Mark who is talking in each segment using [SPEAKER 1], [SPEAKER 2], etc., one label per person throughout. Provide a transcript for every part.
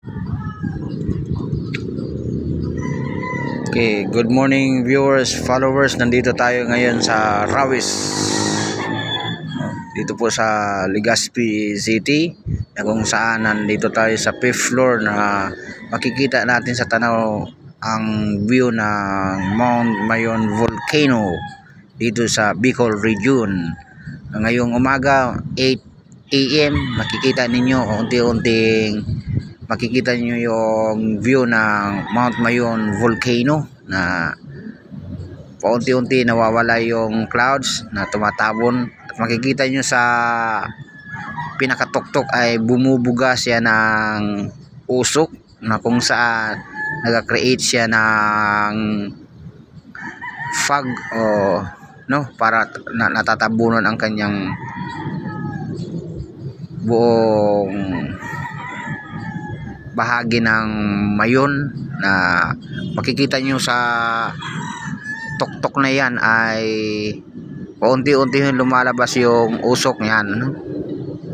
[SPEAKER 1] Okay, good morning viewers, followers. Nandito tayo ngayon sa Rawis. Dito po sa Legazpi City, na kung saan nandito tayo sa 5th floor na makikita natin sa tanaw ang view ng Mount Mayon Volcano dito sa Bicol Region. Ngayong umaga 8 AM makikita ninyo unti-unting makikita niyo yung view ng Mount Mayon Volcano na paunti-unti nawawala yung clouds na tumatabon, at makikita niyo sa pinakatuktok ay bumubuga siya ng usok na kung saan nag-create siya ng fog o para natatabunan ang kanyang buong bahagi ng Mayon. Na makikita nyo sa tuktok na yan ay paunti-unti lumalabas yung usok niyan.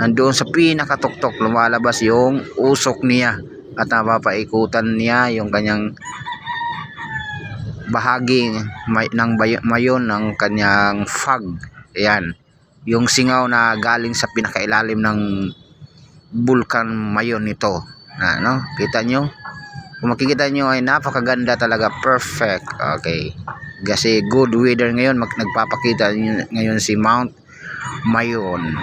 [SPEAKER 1] Nandoon sa pinakatuktok lumalabas yung usok niya at napapaikutan niya yung kanyang bahagi ng Mayon ng kanyang fog. Ayan, yung singaw na galing sa pinakailalim ng Bulkan Mayon nito. Kita nyo? Kung makikita nyo ay napakaganda talaga, perfect. Okay, kasi good weather ngayon, nagpapakita ngayon si Mount Mayon.